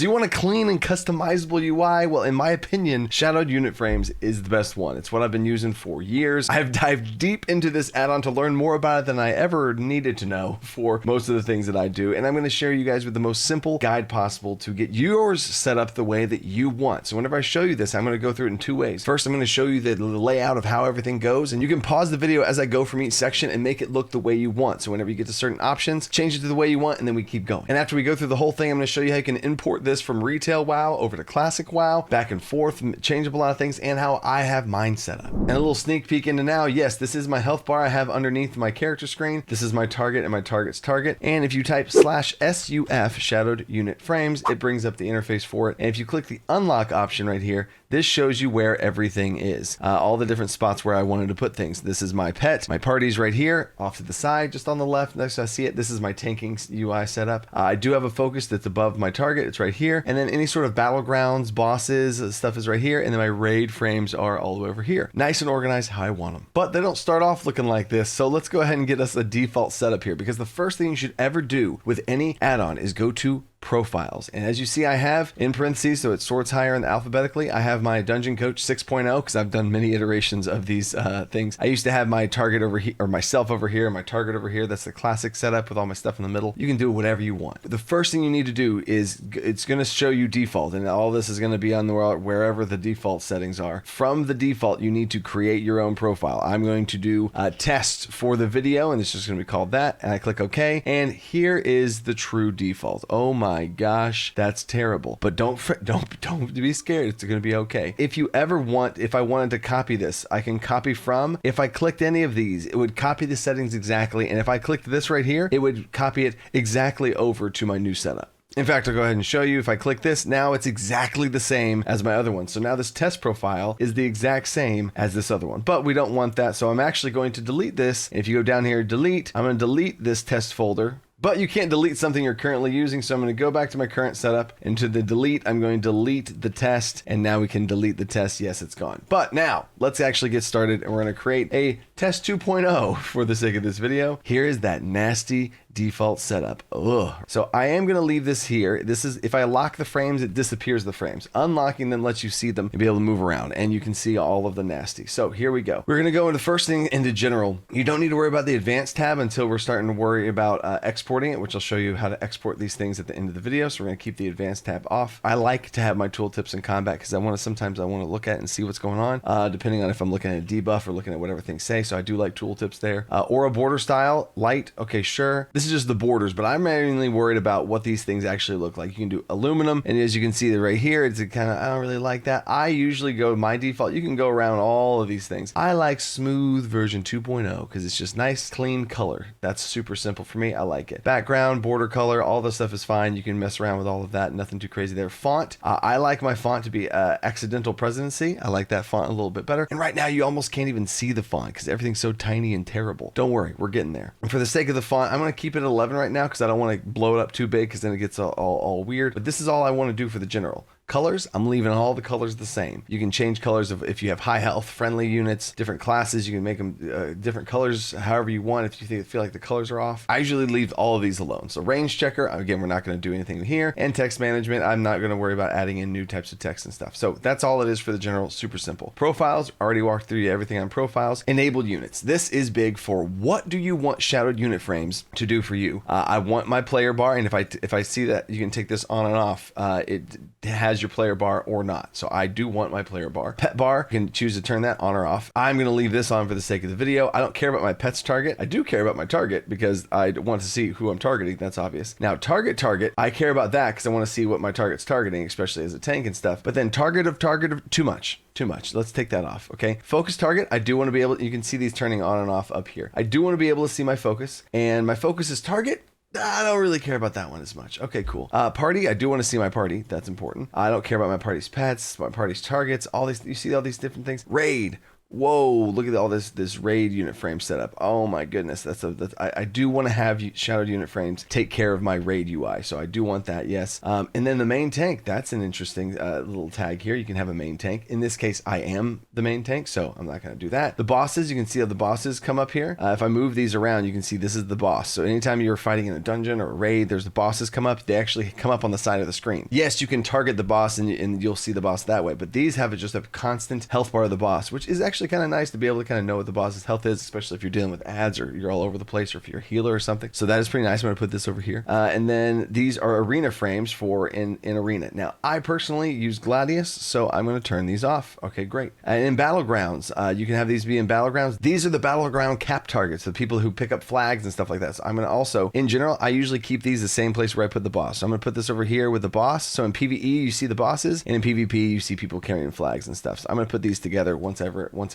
So you want a clean and customizable UI? Well, in my opinion, shadowed unit frames is the best one. It's what I've been using for years. I've dived deep into this add-on to learn more about it than I ever needed to know for most of the things that I do. And I'm going to share you guys with the most simple guide possible to get yours set up the way that you want. So whenever I show you this, I'm going to go through it in two ways. First, I'm going to show you the layout of how everything goes, and you can pause the video as I go from each section and make it look the way you want. So whenever you get to certain options, change it to the way you want, and then we keep going. And after we go through the whole thing, I'm going to show you how you can import this from retail WoW over to classic WoW, back and forth, change up a lot of things, and how I have mine set up. And a little sneak peek into now, yes, this is my health bar I have underneath my character screen. This is my target and my target's target. And if you type /SUF shadowed unit frames, it brings up the interface for it. And if you click the unlock option right here, this shows you where everything is, all the different spots where I wanted to put things. This is my pet, my party's right here, off to the side, just on the left, next to I see it. This is my tanking UI setup. I do have a focus that's above my target, it's right here. And then any sort of battlegrounds, bosses, stuff is right here. And then my raid frames are all the way over here. Nice and organized how I want them. But they don't start off looking like this. So let's go ahead and get us a default setup here, because the first thing you should ever do with any add-on is go to profiles. And as you see, I have in parentheses, so it sorts higher and alphabetically, I have my Dungeon Coach 6.0 because I've done many iterations of these things. I used to have my target over here, or myself over here, my target over here. That's the classic setup with all my stuff in the middle. You can do whatever you want. The first thing you need to do is it's going to show you default, and all this is going to be on the wherever the default settings are. From the default, you need to create your own profile. I'm going to do a test for the video, and it's just going to be called that. And I click OK, and here is the true default. Oh my gosh, that's terrible. But don't be scared. It's going to be okay. If I wanted to copy this, I can copy from. If I clicked any of these, it would copy the settings exactly. And if I clicked this right here, it would copy it exactly over to my new setup. In fact, I'll go ahead and show you. If I click this, now it's exactly the same as my other one. So now this test profile is the exact same as this other one, but we don't want that. So I'm actually going to delete this. And if you go down here, delete, I'm going to delete this test folder. But you can't delete something you're currently using, so I'm going to go back to my current setup. Into the delete, I'm going to delete the test, and now we can delete the test. Yes, it's gone. But now, let's actually get started, and we're going to create a test 2.0 for the sake of this video. Here is that nasty default setup. Ugh. So I am going to leave this here. This is, if I lock the frames, it disappears the frames. Unlocking them lets you see them and be able to move around, and you can see all of the nasty. So here we go. We're going to go into the first thing into general. You don't need to worry about the advanced tab until we're starting to worry about exporting it, which I'll show you how to export these things at the end of the video. So we're going to keep the advanced tab off. I like to have my tooltips in combat because sometimes I want to look at and see what's going on, depending on if I'm looking at a debuff or looking at whatever things say. So I do like tooltips there. Or a border style, light. Okay, sure. This is just the borders, but I'm mainly worried about what these things actually look like. You can do aluminum, and as you can see right here, it's kind of, I don't really like that. I usually go my default. You can go around all of these things. I like smooth version 2.0 because it's just nice, clean color. That's super simple for me. I like it. Background, border color, all this stuff is fine. You can mess around with all of that. Nothing too crazy there. Font. I like my font to be Accidental Presidency. I like that font a little bit better. And right now you almost can't even see the font because everything's so tiny and terrible. Don't worry, we're getting there. And for the sake of the font, I'm going to keep it 11 right now because I don't want to blow it up too big because then it gets all weird. But this is all I want to do for the general. Colors, I'm leaving all the colors the same. You can change colors if you have high health friendly units, different classes, you can make them different colors however you want if you feel like the colors are off. I usually leave all of these alone. So range checker, again, we're not going to do anything here. And text management, I'm not going to worry about adding in new types of text and stuff. So that's all it is for the general, super simple. Profiles, already walked through everything on profiles. Enabled units. This is big for what do you want shadowed unit frames to do for you. I want my player bar, and if I see that you can take this on and off, it has your player bar or not. So I do want my player bar. Pet bar, you can choose to turn that on or off. I'm going to leave this on for the sake of the video. I don't care about my pet's target. I do care about my target because I want to see who I'm targeting. That's obvious. Now target, I care about that because I want to see what my target's targeting, especially as a tank and stuff. But then target of too much. Let's take that off. Okay. Focus target. I do want to be able, you can see these turning on and off up here. I do want to be able to see my focus, and my focus is target. I don't really care about that one as much. Okay, cool. Party, I do want to see my party. That's important. I don't care about my party's pets, my party's targets, all these, you see all these different things. Raid. Whoa, look at all this raid unit frame setup. Oh my goodness, I do want to have shadowed unit frames take care of my raid UI, so I do want that, yes. And then the main tank, that's an interesting little tag here. You can have a main tank. In this case, I am the main tank, so I'm not going to do that. The bosses, you can see how the bosses come up here. If I move these around, you can see this is the boss. So anytime you're fighting in a dungeon or a raid, there's the bosses come up. They actually come up on the side of the screen. Yes, you can target the boss and you'll see the boss that way, but these have just a constant health bar of the boss, which is actually kind of nice to be able to kind of know what the boss's health is, especially if you're dealing with ads or you're all over the place, or if you're a healer or something. So that is pretty nice. I'm going to put this over here. And then these are arena frames for in arena. Now, I personally use Gladius, so I'm going to turn these off. Okay, great. And in battlegrounds, you can have these be in battlegrounds. These are the battleground cap targets, the people who pick up flags and stuff like that. So I'm going to also, in general, I usually keep these the same place where I put the boss. So I'm going to put this over here with the boss. So in PvE, you see the bosses, and in PvP, you see people carrying flags and stuff. So I'm going to put these together once I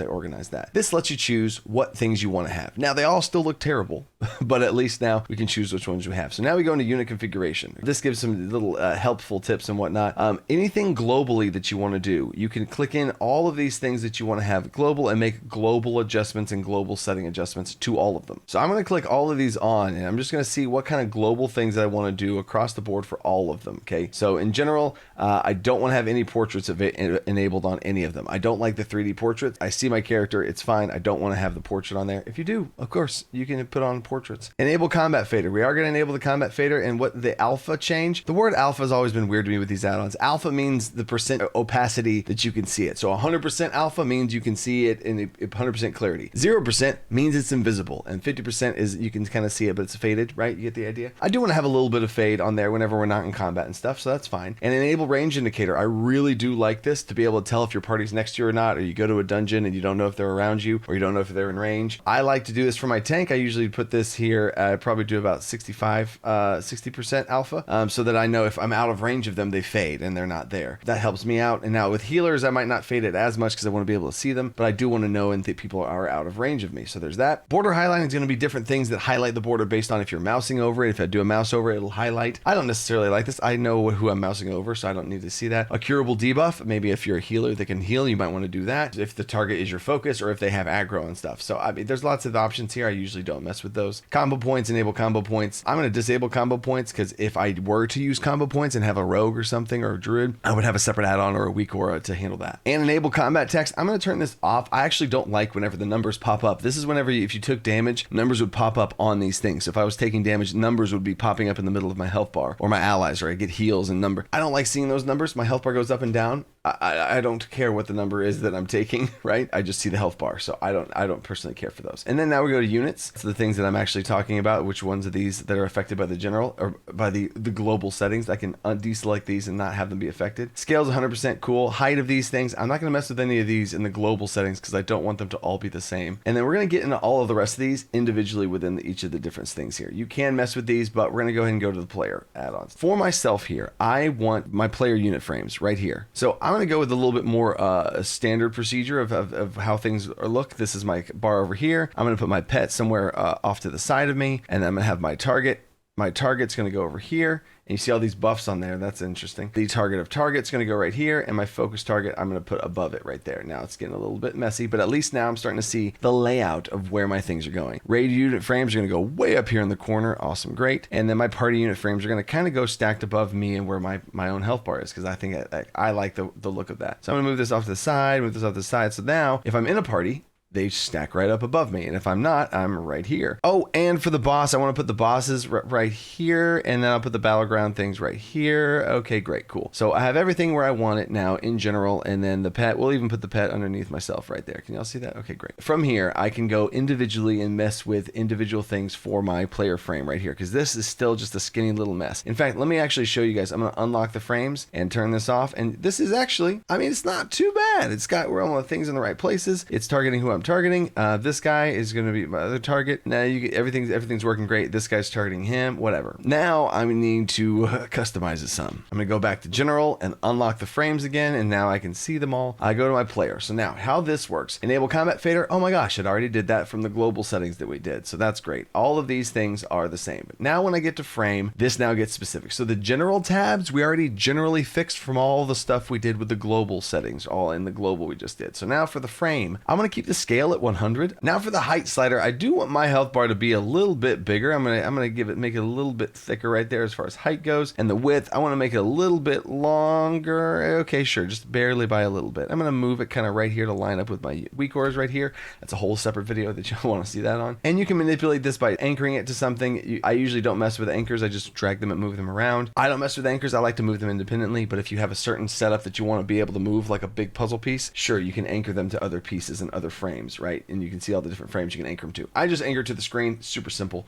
organize that. This lets you choose what things you want to have. Now, they all still look terrible, but at least now we can choose which ones we have. So now we go into unit configuration. This gives some little helpful tips and whatnot. Anything globally that you want to do, you can click in all of these things that you want to have global and make global adjustments and global setting adjustments to all of them. So I'm going to click all of these on, and I'm just going to see what kind of global things that I want to do across the board for all of them. Okay. So in general, I don't want to have any portraits enabled on any of them. I don't like the 3D portraits. I see my character. It's fine. I don't want to have the portrait on there. If you do, of course, you can put on portraits. Enable combat fader. We are going to enable the combat fader, and what the alpha change. The word alpha has always been weird to me with these add-ons. Alpha means the percent opacity that you can see it. So 100% alpha means you can see it in 100% clarity. 0% means it's invisible, and 50% is you can kind of see it, but it's faded, right? You get the idea? I do want to have a little bit of fade on there whenever we're not in combat and stuff, so that's fine. And enable range indicator. I really do like this to be able to tell if your party's next to you or not, or you go to a dungeon and you don't know if they're around you, or you don't know if they're in range. I like to do this for my tank. I usually put this here. I probably do about 60% alpha, so that I know if I'm out of range of them, they fade and they're not there. That helps me out. And now with healers, I might not fade it as much because I want to be able to see them, but I do want to know and that people are out of range of me. So there's that. Border highlighting is going to be different things that highlight the border based on if you're mousing over it. If I do a mouse over it, it'll highlight. I don't necessarily like this. I know who I'm mousing over, so I don't need to see that. A curable debuff. Maybe if you're a healer that can heal, you might want to do that. If the target is your focus, or if they have aggro and stuff. So I mean, there's lots of options here. I usually don't mess with those. Combo points, enable combo points. I'm going to disable combo points because if I were to use combo points and have a rogue or something or a druid, I would have a separate add-on or a weak aura to handle that. And enable combat text. I'm going to turn this off. I actually don't like whenever the numbers pop up. This is whenever if you took damage, numbers would pop up on these things. So if I was taking damage, numbers would be popping up in the middle of my health bar or my allies, or I get heals and number. I don't like seeing those numbers. My health bar goes up and down. I don't care what the number is that I'm taking, right? I just see the health bar, so I don't personally care for those. And then now we go to units. So the things that I'm actually talking about, which ones of these that are affected by the general or by the global settings. I can deselect these and not have them be affected. Scale's 100% cool. Height of these things, I'm not going to mess with any of these in the global settings because I don't want them to all be the same. And then we're going to get into all of the rest of these individually within each of the different things here. You can mess with these, but we're going to go ahead and go to the player add-ons. For myself here, I want my player unit frames right here. So I'm going to go with a little bit more standard procedure of how things look. This is my bar over here. I'm going to put my pet somewhere off to the side of me, and I'm going to have my target. My target's going to go over here, and you see all these buffs on there. That's interesting. The target of target's going to go right here, and my focus target, I'm going to put above it right there. Now it's getting a little bit messy, but at least now I'm starting to see the layout of where my things are going. Raid unit frames are going to go way up here in the corner. Awesome, great. And then my party unit frames are going to kind of go stacked above me and where my own health bar is, because I think I like the look of that. So I'm going to move this off to the side, move this off to the side. So now if I'm in a party, they stack right up above me. And if I'm not, I'm right here. Oh, and for the boss, I want to put the bosses right here, and then I'll put the battleground things right here. Okay, great, cool. So I have everything where I want it now in general, and then the pet, we'll even put the pet underneath myself right there. Can y'all see that? Okay, great. From here, I can go individually and mess with individual things for my player frame right here, because this is still just a skinny little mess. In fact, let me actually show you guys. I'm going to unlock the frames and turn this off, and this is actually, I mean, it's not too bad. It's got where all the things in the right places. It's targeting who I'm targeting. This guy is going to be my other target. Now you get everything's working great. This guy's targeting him, whatever. Now I need to customize it some. I'm going to go back to general and unlock the frames again, and now I can see them all. I go to my player. So now how this works, enable combat fader. Oh my gosh, it already did that from the global settings that we did. So that's great. All of these things are the same. But now when I get to frame, this now gets specific. So the general tabs, we already generally fixed from all the stuff we did with the global settings, all in the global we just did. So now for the frame, I'm going to keep the scale at 100. Now for the height slider, I do want my health bar to be a little bit bigger. I'm going to make it a little bit thicker right there as far as height goes. And the width, I want to make it a little bit longer. Okay, sure, just barely by a little bit. I'm going to move it kind of right here to line up with my weak ores right here. That's a whole separate video that you'll want to see that on. And you can manipulate this by anchoring it to something. I usually don't mess with anchors. I just drag them and move them around. I don't mess with anchors. I like to move them independently, but if you have a certain setup that you want to be able to move like a big puzzle piece, sure, you can anchor them to other pieces and other frames, right? And you can see all the different frames you can anchor them to. I just anchor to the screen, super simple.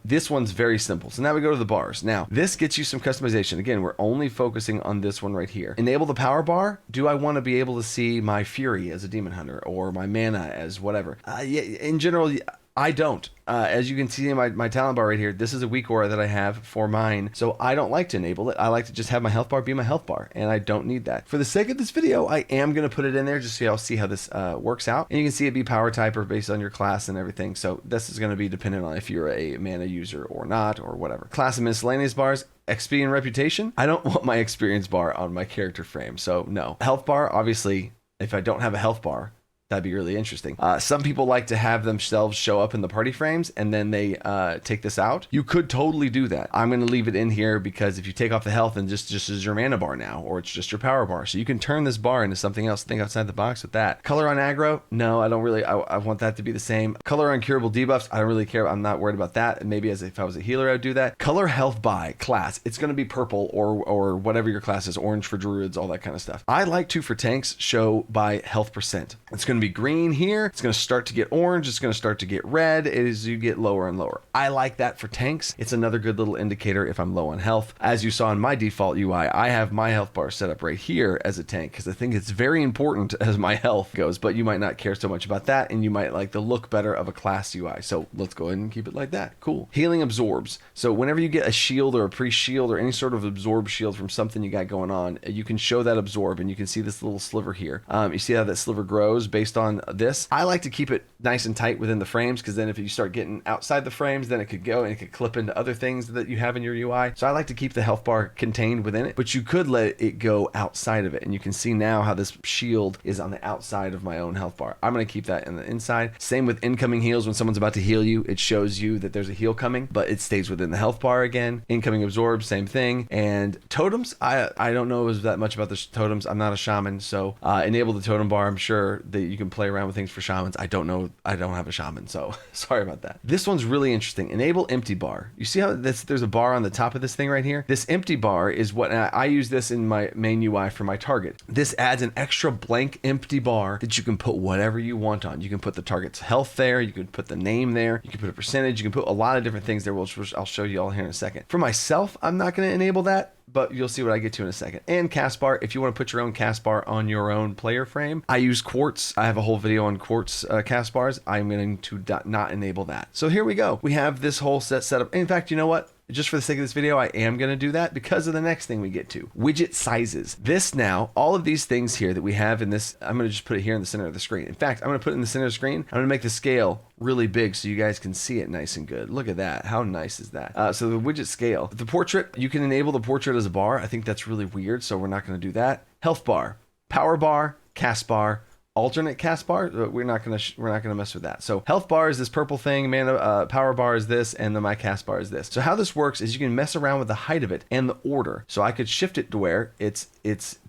This one's very simple. So now we go to the bars. Now, this gets you some customization. Again, we're only focusing on this one right here. Enable the power bar. Do I want to be able to see my fury as a demon hunter or my mana as whatever? Yeah, in general, I don't. As you can see in my talent bar right here, this is a weak aura that I have for mine, so I don't like to enable it. I like to just have my health bar be my health bar, and I don't need that. For the sake of this video, I am going to put it in there just so y'all see how this works out. And you can see it be power type or based on your class and everything, so this is going to be dependent on if you're a mana user or not, or whatever. Class and miscellaneous bars. XP and reputation. I don't want my experience bar on my character frame, so no. Health bar, obviously, if I don't have a health bar, that'd be really interesting. Some people like to have themselves show up in the party frames and then they take this out. You could totally do that. I'm going to leave it in here because if you take off the health and just is your mana bar now, or it's just your power bar. So you can turn this bar into something else. Think outside the box with that. Color on aggro? No, I don't really. I want that to be the same. Color on curable debuffs? I don't really care. I'm not worried about that. And maybe as if I was a healer, I'd do that. Color health by class. It's going to be purple or whatever your class is. Orange for druids, all that kind of stuff. I like to, for tanks, show by health percent. It's going to be green here. It's going to start to get orange. It's going to start to get red as you get lower and lower. I like that for tanks. It's another good little indicator if I'm low on health. As you saw in my default UI, I have my health bar set up right here as a tank because I think it's very important as my health goes, but you might not care so much about that and you might like the look better of a class UI. So let's go ahead and keep it like that. Cool. Healing absorbs. So whenever you get a shield or a pre-shield or any sort of absorb shield from something you got going on, you can show that absorb and you can see this little sliver here. You see how that sliver grows based on this. I like to keep it nice and tight within the frames because then if you start getting outside the frames, then it could go and it could clip into other things that you have in your UI. So I like to keep the health bar contained within it, but you could let it go outside of it. And you can see now how this shield is on the outside of my own health bar. I'm going to keep that in the inside. Same with incoming heals. When someone's about to heal you, it shows you that there's a heal coming, but it stays within the health bar again. Incoming absorb, same thing. And totems, I don't know that much about the totems. I'm not a shaman, so enable the totem bar. I'm sure that you can play around with things for shamans. I don't know. I don't have a shaman, so sorry about that. This one's really interesting. Enable empty bar. You see how there's a bar on the top of this thing right here? This empty bar is what I use this in my main UI for my target. This adds an extra blank empty bar that you can put whatever you want on. You can put the target's health there. You can put the name there. You can put a percentage. You can put a lot of different things there, which I'll show you all here in a second. For myself, I'm not going to enable that, but you'll see what I get to in a second. And cast bar, if you want to put your own cast bar on your own player frame. I use quartz. I have a whole video on quartz cast bars. I'm going to not enable that. So here we go. We have this whole set up. In fact, you know what? Just for the sake of this video, I am going to do that because of the next thing we get to. Widget sizes. This now, all of these things here that we have in this, I'm going to just put it here in the center of the screen. In fact, I'm going to put it in the center of the screen. I'm going to make the scale really big so you guys can see it nice and good. Look at that. How nice is that? So the widget scale. The portrait, you can enable the portrait as a bar. I think that's really weird, so we're not going to do that. Health bar, power bar, cast bar, alternate cast bar. We're not gonna mess with that. So health bar is this purple thing, mana power bar is this, and then my cast bar is this. So how this works is you can mess around with the height of it and the order. So I could shift it to where it's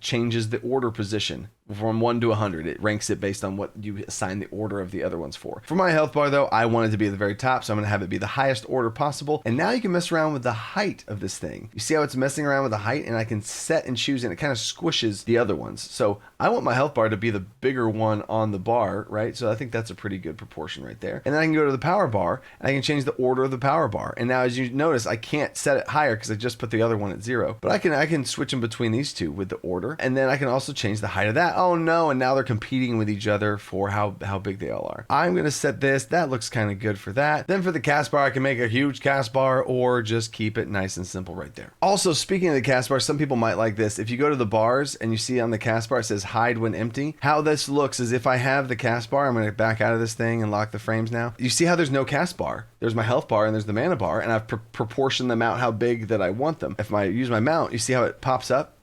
changes the order position from 1 to 100. It ranks it based on what you assign the order of the other ones for. For my health bar though, I want it to be at the very top, so I'm gonna have it be the highest order possible. And now you can mess around with the height of this thing. You see how it's messing around with the height, and I can set and choose, and it kind of squishes the other ones. So I want my health bar to be the bigger one on the bar, right? So I think that's a pretty good proportion right there. And then I can go to the power bar, and I can change the order of the power bar. And now as you notice, I can't set it higher because I just put the other one at 0. But I can switch in between these two with the order. And then I can also change the height of that. oh no, and now they're competing with each other for how big they all are. I'm going to set this. That looks kind of good for that. Then for the cast bar, I can make a huge cast bar or just keep it nice and simple right there. Also, speaking of the cast bar, some people might like this. If you go to the bars and you see on the cast bar, it says hide when empty. How this looks is if I have the cast bar, I'm going to back out of this thing and lock the frames now. You see how there's no cast bar? There's my health bar and there's the mana bar, and I've proportioned them out how big that I want them. If I use my mount, you see how it pops up?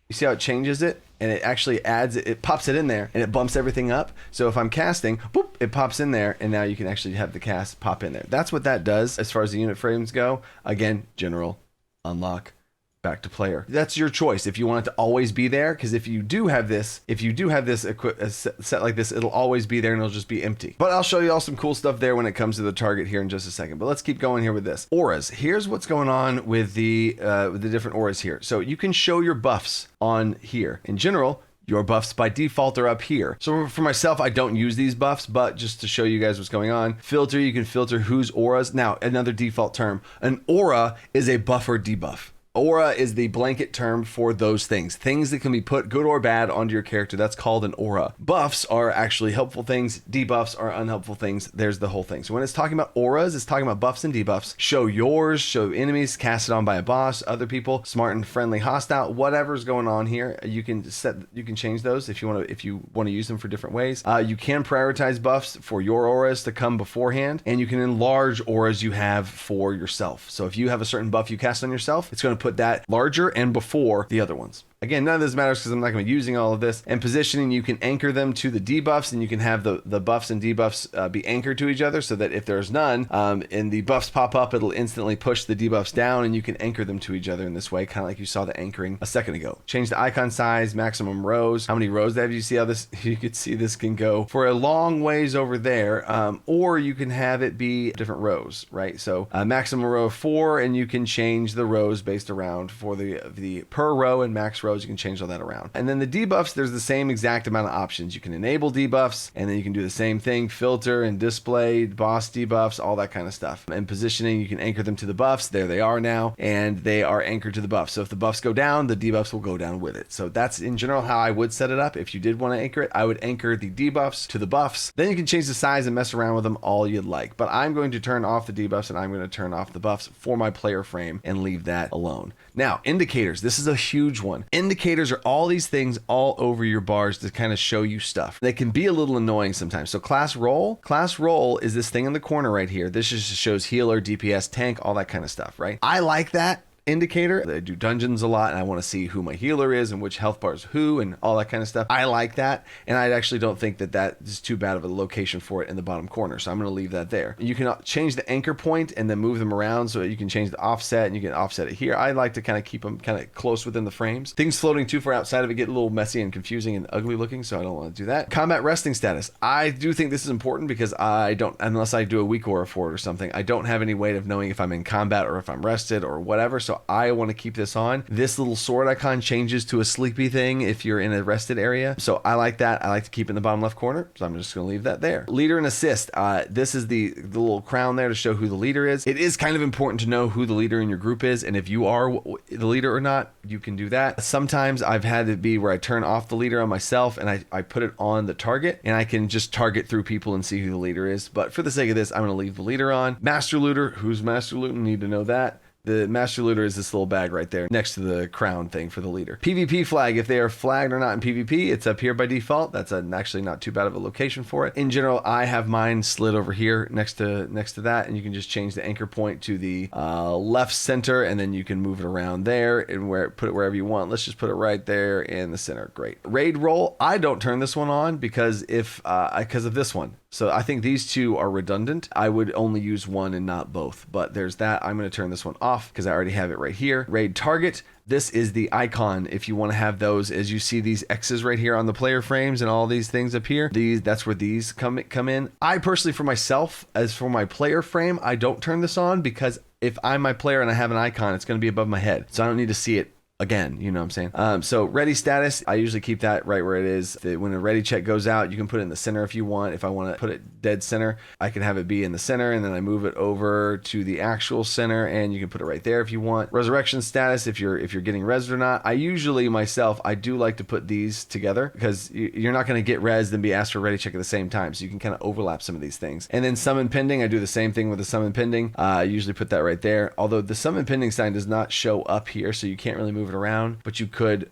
You see how it changes it? And it actually adds it pops it in there and it bumps everything up. So if I'm casting, boop, it pops in there, and now you can actually have the cast pop in there. That's what that does as far as the unit frames go. Again, general, unlock, back to player. That's your choice if you want it to always be there, because if you do have this set like this, it'll always be there and it'll just be empty. But I'll show you all some cool stuff there when it comes to the target here in just a second. But let's keep going here with this. Auras. Here's what's going on with the different auras here. So you can show your buffs on here. In general, your buffs by default are up here. So for myself, I don't use these buffs, but just to show you guys what's going on, filter, you can filter whose auras. Now, another default term, an aura is a buff or debuff. Aura is the blanket term for those things that can be put good or bad onto your character. That's called an aura. Buffs are actually helpful things. Debuffs are unhelpful things. There's the whole thing. So when it's talking about auras, it's talking about buffs and debuffs. Show yours, show enemies, cast it on by a boss, other people, smart and friendly, hostile, whatever's going on here. You can change those if you want to use them for different ways. You can prioritize buffs for your auras to come beforehand, and you can enlarge auras you have for yourself. So if you have a certain buff you cast on yourself, it's going to put that larger and before the other ones. Again, none of this matters because I'm not going to be using all of this. And positioning, you can anchor them to the debuffs, and you can have the buffs and debuffs be anchored to each other, so that if there's none and the buffs pop up, it'll instantly push the debuffs down, and you can anchor them to each other in this way, kind of like you saw the anchoring a second ago. Change the icon size, maximum rows. How many rows they have? You see how this, you could see this can go for a long ways over there, or you can have it be different rows, right? So maximum row of 4, and you can change the rows based around for the per row and max rows. You can change all that around. And then the debuffs, there's the same exact amount of options. You can enable debuffs, and then you can do the same thing, filter and display, boss debuffs, all that kind of stuff. And positioning, you can anchor them to the buffs. There they are now, and they are anchored to the buffs. So if the buffs go down, the debuffs will go down with it. So that's in general how I would set it up. If you did want to anchor it, I would anchor the debuffs to the buffs. Then you can change the size and mess around with them all you'd like. But I'm going to turn off the debuffs, and I'm going to turn off the buffs for my player frame and leave that alone. Now, indicators. This is a huge one. Indicators are all these things all over your bars to kind of show you stuff. They can be a little annoying sometimes. So class roll is this thing in the corner right here. This just shows healer, DPS, tank, all that kind of stuff, right? I like that indicator. I do dungeons a lot, and I want to see who my healer is and which health bars who and all that kind of stuff. I like that, and I actually don't think that is too bad of a location for it in the bottom corner, so I'm going to leave that there. You can change the anchor point and then move them around, so you can change the offset, and you can offset it here. I like to kind of keep them kind of close within the frames. Things floating too far outside of it get a little messy and confusing and ugly looking, so I don't want to do that. Combat resting status. I do think this is important because I don't, unless I do a weak aura for it or something, I don't have any way of knowing if I'm in combat or if I'm rested or whatever, so I want to keep this on. This little sword icon changes to a sleepy thing if you're in a rested area. So I like that. I like to keep it in the bottom left corner. So I'm just going to leave that there. Leader and assist. This is the little crown there to show who the leader is. It is kind of important to know who the leader in your group is. And if you are the leader or not, you can do that. Sometimes I've had it be where I turn off the leader on myself and I put it on the target, and I can just target through people and see who the leader is. But for the sake of this, I'm going to leave the leader on. Master looter. Who's master looting? Need to know that. The master looter is this little bag right there next to the crown thing for the leader. PvP flag, if they are flagged or not in PvP, it's up here by default. That's actually not too bad of a location for it. In general, I have mine slid over here next to that, and you can just change the anchor point to the left center, and then you can move it around there and put it wherever you want. Let's just put it right there in the center. Great. Raid roll, I don't turn this one on because of this one. So I think these two are redundant. I would only use one and not both, but there's that. I'm going to turn this one off because I already have it right here. Raid target. This is the icon if you want to have those. As you see these X's right here on the player frames and all these things up here, that's where these come in. I personally, for myself, as for my player frame, I don't turn this on because if I'm my player and I have an icon, it's going to be above my head. So I don't need to see it again, you know what I'm saying? So ready status, I usually keep that right where it is. When a ready check goes out, you can put it in the center if you want. If I want to put it dead center, I can have it be in the center, and then I move it over to the actual center, and you can put it right there if you want. Resurrection status, if you're getting rezzed or not. I usually myself, I do like to put these together because you're not going to get rezzed and be asked for a ready check at the same time, so you can kind of overlap some of these things. And then summon pending, I do the same thing with the summon pending. I usually put that right there, although the summon pending sign does not show up here, so you can't really move it around, but you could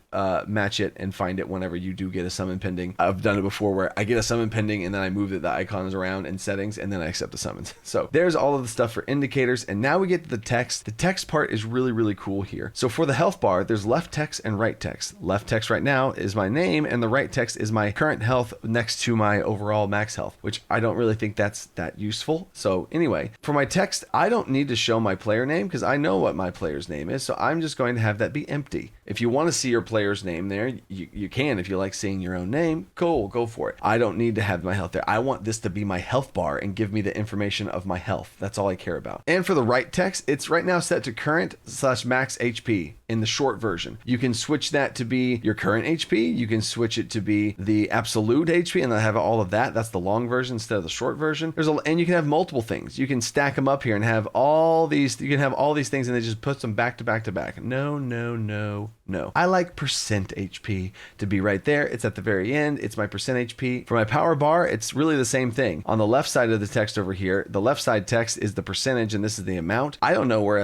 match it and find it whenever you do get a summon pending. I've done it before where I get a summon pending and then I move the icons around in settings and then I accept the summons. So there's all of the stuff for indicators, and now we get to the text. The text part is really, really cool here. So for the health bar, there's left text and right text. Left text right now is my name, and the right text is my current health next to my overall max health, which I don't really think that's that useful. So anyway, for my text, I don't need to show my player name because I know what my player's name is, so I'm just going to have that be empty. If you want to see your player's name there, you can. If you like seeing your own name, cool, go for it. I don't need to have my health there. I want this to be my health bar and give me the information of my health. That's all I care about. And for the right text, it's right now set to current/max HP in the short version. You can switch that to be your current HP. You can switch it to be the absolute HP, and I have all of that. That's the long version instead of the short version. And you can have multiple things. You can stack them up here and have all these. You can have all these things, and they just put them back to back to back. No, no, no, no. I like percent HP to be right there. It's at the very end. It's my percent HP. For my power bar, it's really the same thing. On the left side of the text over here, the left side text is the percentage, and this is the amount. I don't know where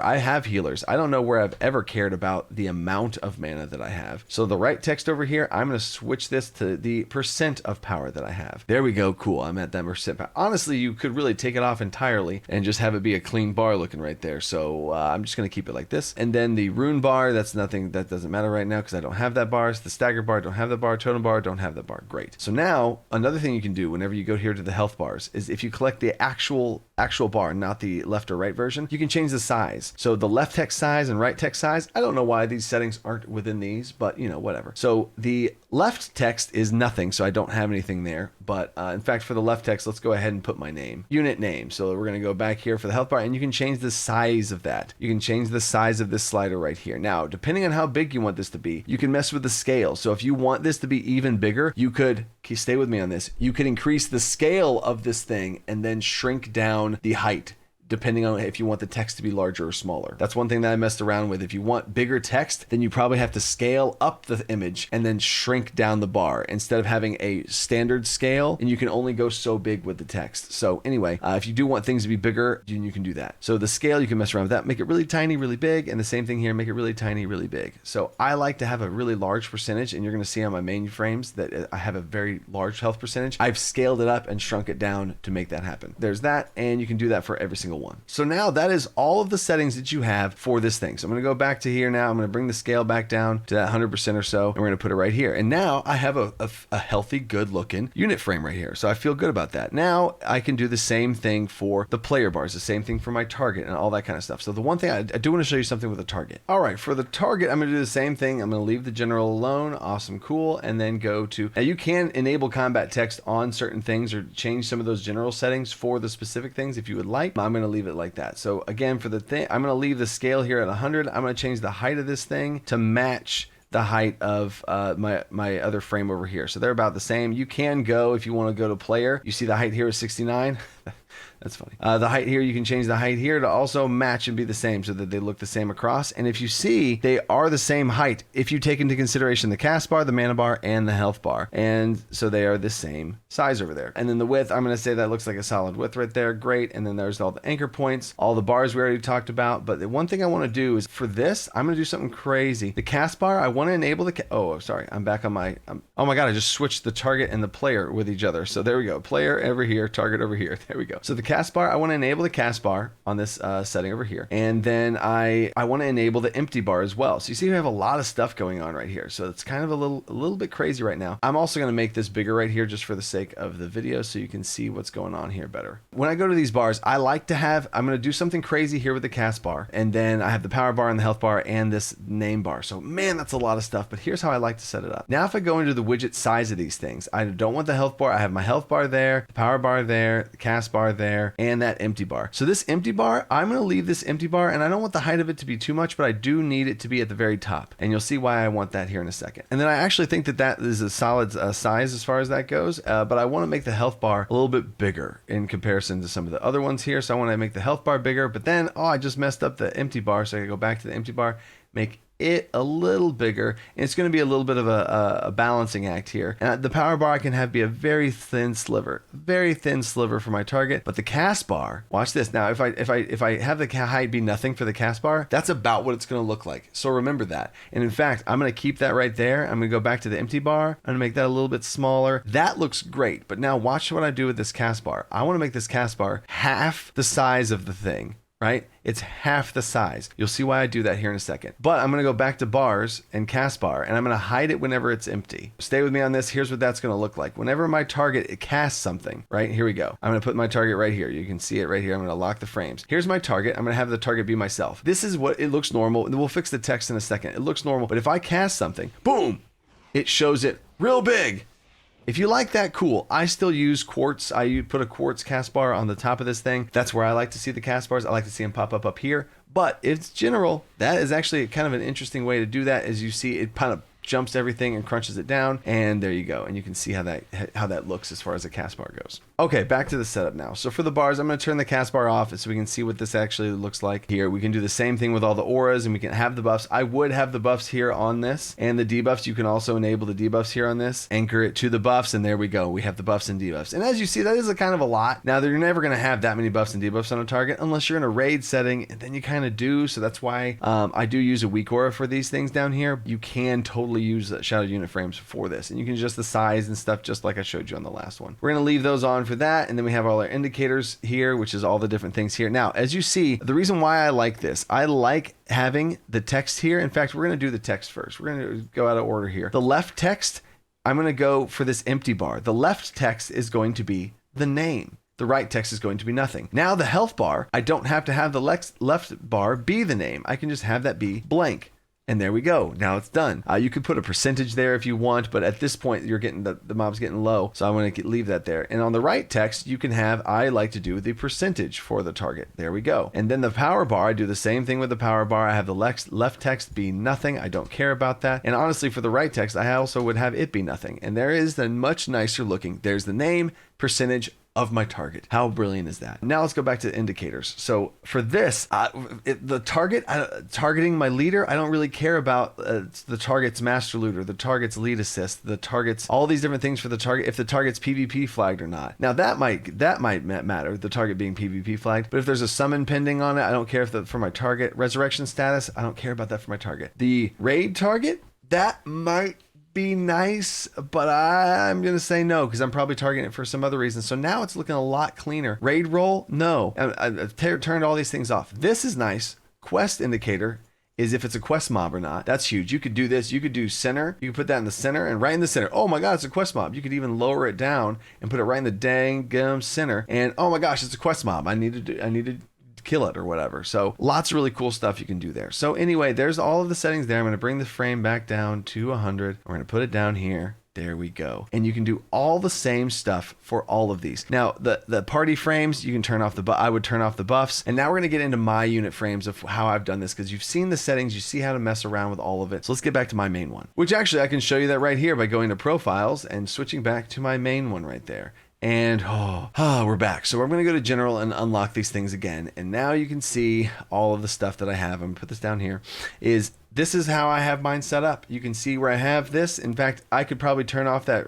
I have healers. I don't know where I've ever cared about the amount of mana that I have. So the right text over here, I'm going to switch this to the percent of power that I have. There we go. Cool. I'm at that percent. Honestly, you could really take it off entirely and just have it be a clean bar looking right there. So I'm just going to keep it like this. And then the rune bar, that's nothing. That doesn't matter right now because I don't have that bar. It's the stagger bar, don't have the bar. Totem bar, don't have that bar. Great. So now another thing you can do whenever you go here to the health bars is if you collect the actual bar, not the left or right version, you can change the size. So the left text size and right text size, I don't know why these settings aren't within these, but you know, whatever. So the left text is nothing, so I don't have anything there. But in fact, for the left text, let's go ahead and put my name, unit name. So we're going to go back here for the health bar, and you can change the size of that. You can change the size of this slider right here. Now, depending on how big you want this to be, you can mess with the scale. So if you want this to be even bigger, you could, stay with me on this, you could increase the scale of this thing and then shrink down the height, depending on if you want the text to be larger or smaller. That's one thing that I messed around with. If you want bigger text, then you probably have to scale up the image and then shrink down the bar instead of having a standard scale, and you can only go so big with the text. So anyway, if you do want things to be bigger, you can do that. So the scale, you can mess around with that, make it really tiny, really big, and the same thing here, make it really tiny, really big. So I like to have a really large percentage, and you're going to see on my main frames that I have a very large health percentage. I've scaled it up and shrunk it down to make that happen. There's that, and you can do that for every single one. So now that is all of the settings that you have for this thing. So I'm going to go back to here now. I'm going to bring the scale back down to that 100% or so, and we're going to put it right here. And now I have a healthy, good looking unit frame right here. So I feel good about that. Now I can do the same thing for the player bars, the same thing for my target and all that kind of stuff. So the one thing I do want to show you something with the target. All right, for the target, I'm going to do the same thing. I'm going to leave the general alone. Awesome, cool. And then go to, now you can enable combat text on certain things or change some of those general settings for the specific things if you would like. I'm going to leave it like that. So again, for the thing, I'm going to leave the scale here at 100. I'm going to change the height of this thing to match the height of my other frame over here. So they're about the same. You can go, if you want to go to player, you see the height here is 69. That's funny. The height here, you can change the height here to also match and be the same so that they look the same across. And if you see, they are the same height if you take into consideration the cast bar, the mana bar, and the health bar. And so they are the same size over there. And then the width, I'm going to say that looks like a solid width right there. Great. And then there's all the anchor points, all the bars we already talked about. But the one thing I want to do is for this, I'm going to do something crazy. The cast bar, I want to enable the, oh, sorry. I'm back on my, oh my God, I just switched the target and the player with each other. So there we go. Player over here, target over here. There we go. So the cast bar, I want to enable the cast bar on this setting over here. And then I want to enable the empty bar as well. So you see we have a lot of stuff going on right here. So it's kind of a little bit crazy right now. I'm also going to make this bigger right here just for the sake of the video so you can see what's going on here better. When I go to these bars, I like to have, I'm going to do something crazy here with the cast bar. And then I have the power bar and the health bar and this name bar. So man, that's a lot of stuff, but here's how I like to set it up. Now, if I go into the widget size of these things, I don't want the health bar. I have my health bar there, the power bar there, the cast bar there, there, and that empty bar. So this empty bar, I'm going to leave this empty bar, and I don't want the height of it to be too much, but I do need it to be at the very top. And you'll see why I want that here in a second. And then I actually think that that is a solid size as far as that goes, but I want to make the health bar a little bit bigger in comparison to some of the other ones here. So I want to make the health bar bigger, but then, I just messed up the empty bar. So I can go back to the empty bar, make it a little bigger, and it's going to be a little bit of a balancing act here. And the power bar I can have be a very thin sliver for my target. But the cast bar, watch this. Now, if I have the height be nothing for the cast bar, that's about what it's going to look like. So remember that. And in fact, I'm going to keep that right there. I'm going to go back to the empty bar. I'm going to make that a little bit smaller. That looks great. But now watch what I do with this cast bar. I want to make this cast bar half the size of the thing. Right? It's half the size. You'll see why I do that here in a second. But I'm going to go back to bars and cast bar, and I'm going to hide it whenever it's empty. Stay with me on this. Here's what that's going to look like. Whenever my target casts something, right? Here we go. I'm going to put my target right here. You can see it right here. I'm going to lock the frames. Here's my target. I'm going to have the target be myself. This is what it looks normal. We'll fix the text in a second. It looks normal, but if I cast something, boom, it shows it real big. If you like that, cool. I still use quartz. I put a quartz cast bar on the top of this thing. That's where I like to see the cast bars. I like to see them pop up here. But it's general. That is actually kind of an interesting way to do that. As you see, it kind of jumps everything and crunches it down, and there you go. And you can see how that looks as far as the cast bar goes. Okay, back to the setup now. So for the bars, I'm going to turn the cast bar off so we can see what this actually looks like here. We can do the same thing with all the auras, and we can have the buffs. I would have the buffs here on this, and the debuffs. You can also enable the debuffs here on this, anchor it to the buffs, and there we go. We have the buffs and debuffs. And as you see, that is a kind of a lot. Now, you're never going to have that many buffs and debuffs on a target unless you're in a raid setting, and then you kind of do. So that's why I do use a weak aura for these things down here. You can totally use shadowed unit frames for this, and you can adjust the size and stuff just like I showed you on the last one. We're going to leave those on for that, and then we have all our indicators here, which is all the different things here. Now, as you see, the reason why I like this, I like having the text here. In fact, we're going to do the text first. We're going to go out of order here. The left text, I'm going to go for this empty bar. The left text is going to be the name. The right text is going to be nothing. Now, the health bar, I don't have to have the left bar be the name. I can just have that be blank. And there we go. Now it's done. You could put a percentage there if you want, but at this point you're getting the mob's getting low, so I want to leave that there. And on the right text, you can have, I like to do the percentage for the target. There we go. And then the power bar, I do the same thing with the power bar. I have the left text be nothing. I don't care about that. And honestly, for the right text, I also would have it be nothing. And there is the much nicer looking. There's the name, percentage of my target. How brilliant is that? Now let's go back to the indicators. So for this, the target, targeting my leader, I don't really care about the target's master looter, the target's lead assist, the target's, all these different things for the target, if the target's PvP flagged or not. Now that might matter, the target being PvP flagged, but if there's a summon pending on it, I don't care if for my target. Resurrection status, I don't care about that for my target. The raid target, that might be nice, but I'm gonna say no because I'm probably targeting it for some other reason. So now it's looking a lot cleaner. Raid roll, no. I've turned all these things off. This is nice. Quest indicator is if it's a quest mob or not. That's huge. You could do this. You could do center. You could put that in the center and right in the center. Oh my God, it's a quest mob. You could even lower it down and put it right in the dang gum center. And oh my gosh, it's a quest mob. I need to kill it or whatever. So lots of really cool stuff you can do there. So anyway, there's all of the settings there. I'm going to bring the frame back down to 100. We're going to put it down here. There we go. And you can do all the same stuff for all of these. Now, the party frames, you can turn off I would turn off the buffs. And now we're going to get into my unit frames of how I've done this because you've seen the settings, you see how to mess around with all of it. So let's get back to my main one, which actually I can show you that right here by going to profiles and switching back to my main one right there. And we're back. So we're going to go to general and unlock these things again. And now you can see all of the stuff that I have. I'm going to put this down here. This is how I have mine set up. You can see where I have this. In fact, I could probably turn off that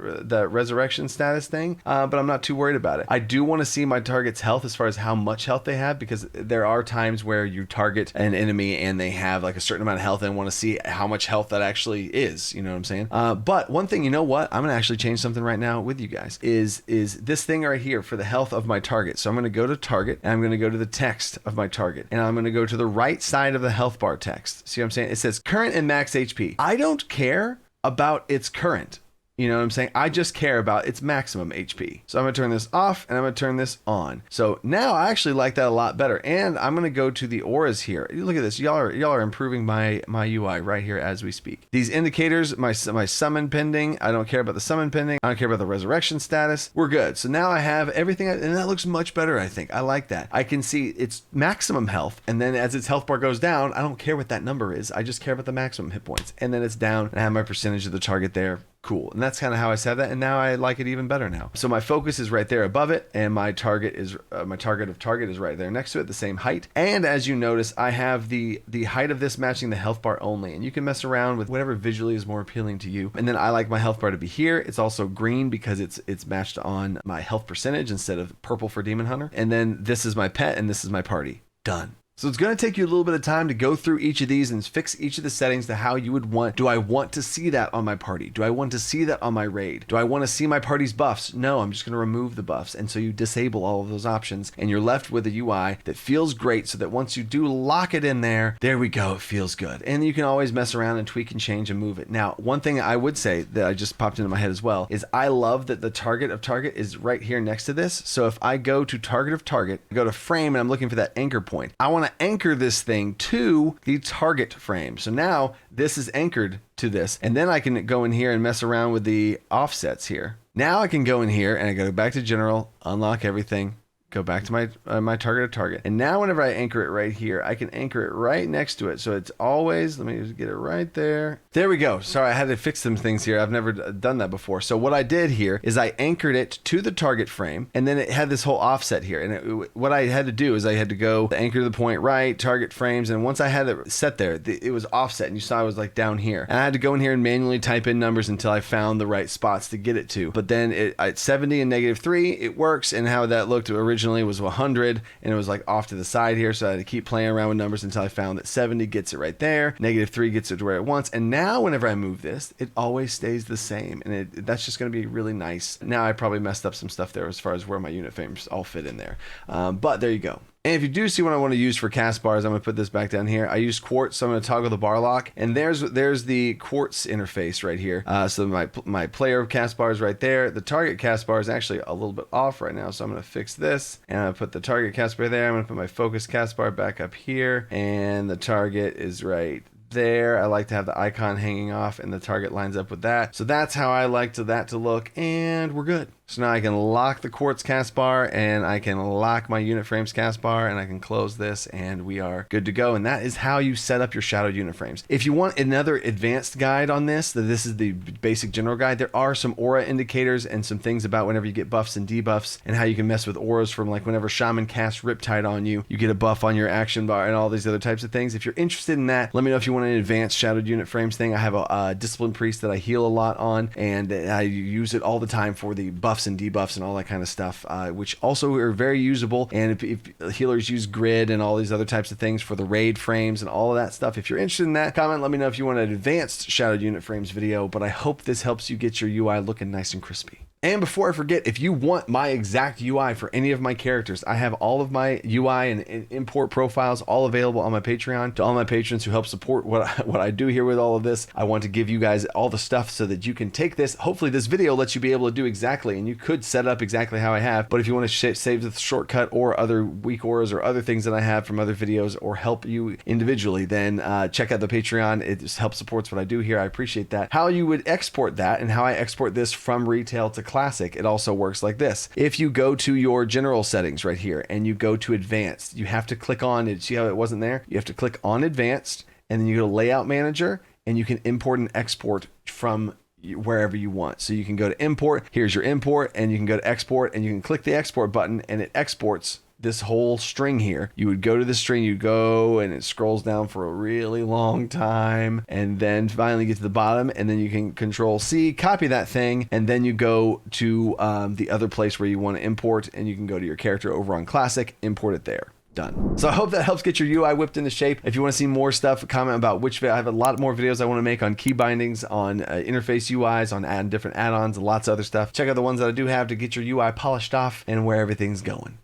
resurrection status thing, but I'm not too worried about it. I do want to see my target's health as far as how much health they have, because there are times where you target an enemy and they have like a certain amount of health and want to see how much health that actually is. You know what I'm saying? But one thing, you know what? I'm going to actually change something right now with you guys is this thing right here for the health of my target. So I'm going to go to target and I'm going to go to the text of my target and I'm going to go to the right side of the health bar text. See what I'm saying? It says current and max HP. I don't care about its current. You know what I'm saying? I just care about its maximum HP. So I'm gonna turn this off and I'm gonna turn this on. So now I actually like that a lot better. And I'm gonna go to the auras here. Look at this. Y'all are improving my UI right here as we speak. These indicators, my summon pending. I don't care about the summon pending. I don't care about the resurrection status. We're good. So now I have everything, and that looks much better, I think. I like that. I can see its maximum health, and then as its health bar goes down, I don't care what that number is. I just care about the maximum hit points. And then it's down, and I have my percentage of the target there. Cool. And that's kind of how I set that, and now I like it even better now. So my focus is right there above it, and my target is my target of target is right there next to it, the same height. And as you notice, I have the height of this matching the health bar only, and you can mess around with whatever visually is more appealing to you. And then I like my health bar to be here. It's also green because it's matched on my health percentage instead of purple for Demon Hunter. And then this is my pet, and this is my party. Done. So it's going to take you a little bit of time to go through each of these and fix each of the settings to how you would want. Do I want to see that on my party? Do I want to see that on my raid? Do I want to see my party's buffs? No, I'm just going to remove the buffs. And so you disable all of those options and you're left with a UI that feels great so that once you do lock it in there we go, it feels good. And you can always mess around and tweak and change and move it. Now, one thing I would say that I just popped into my head as well is I love that the target of target is right here next to this. So if I go to target of target, go to frame and I'm looking for that anchor point, I want to anchor this thing to the target frame. So now this is anchored to this, and then I can go in here and mess around with the offsets here. Now I can go in here and I go back to general, unlock everything, go back to my target of target. And now whenever I anchor it right here, I can anchor it right next to it. So it's always, let me just get it right there. There we go. Sorry, I had to fix some things here. I've never done that before. So what I did here is I anchored it to the target frame, and then it had this whole offset here. And what I had to do is I had to go anchor to the point right, target frames. And once I had it set there, it was offset. And you saw I was like down here. And I had to go in here and manually type in numbers until I found the right spots to get it to. But then at 70 and -3, it works. And how that looked originally was 100, and it was like off to the side here, so I had to keep playing around with numbers until I found that 70 gets it right there, -3 gets it to where it wants, and now whenever I move this, it always stays the same, and that's just going to be really nice. Now I probably messed up some stuff there as far as where my unit frames all fit in there, but there you go. And if you do see what I want to use for cast bars, I'm going to put this back down here. I use quartz, so I'm going to toggle the bar lock. And there's the quartz interface right here. So my player cast bar is right there. The target cast bar is actually a little bit off right now, so I'm going to fix this. And I'm going to put the target cast bar there. I'm going to put my focus cast bar back up here. And the target is right there. I like to have the icon hanging off and the target lines up with that. So that's how I like that to look, and we're good. So now I can lock the quartz cast bar, and I can lock my unit frames cast bar, and I can close this, and we are good to go. And that is how you set up your shadowed unit frames. If you want another advanced guide on this is the basic general guide. There are some aura indicators and some things about whenever you get buffs and debuffs and how you can mess with auras from, like, whenever Shaman casts Riptide on you, you get a buff on your action bar and all these other types of things. If you're interested in that, let me know if you want an advanced shadowed unit frames thing. I have a discipline priest that I heal a lot on, and I use it all the time for the buffs and debuffs and all that kind of stuff, which also are very usable. And if healers use grid and all these other types of things for the raid frames and all of that stuff, if you're interested in that, comment, let me know if you want an advanced shadowed unit frames video. But I hope this helps you get your UI looking nice and crispy. And before I forget, if you want my exact UI for any of my characters, I have all of my UI and import profiles all available on my Patreon. To all my patrons who help support what I do here with all of this, I want to give you guys all the stuff so that you can take this. Hopefully this video lets you be able to do exactly, and you could set up exactly how I have. But if you want to save the shortcut or other weak auras or other things that I have from other videos or help you individually, then check out the Patreon. It just helps supports what I do here. I appreciate that. How you would export that and how I export this from retail to classic, it also works like this. If you go to your general settings right here and you go to advanced, you have to click on it. See how it wasn't there? You have to click on advanced, and then you go to layout manager, and you can import and export from wherever you want. So you can go to import, here's your import, and you can go to export, and you can click the export button, and it exports this whole string here. You would go to the string, you go, and it scrolls down for a really long time, and then finally get to the bottom, and then you can Control C, copy that thing, and then you go to the other place where you want to import, and you can go to your character over on Classic, import it there. Done. So I hope that helps get your UI whipped into shape. If you want to see more stuff, comment about which video. I have a lot more videos I want to make on key bindings, on interface UIs, on adding different add-ons, and lots of other stuff. Check out the ones that I do have to get your UI polished off and where everything's going.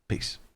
Peace.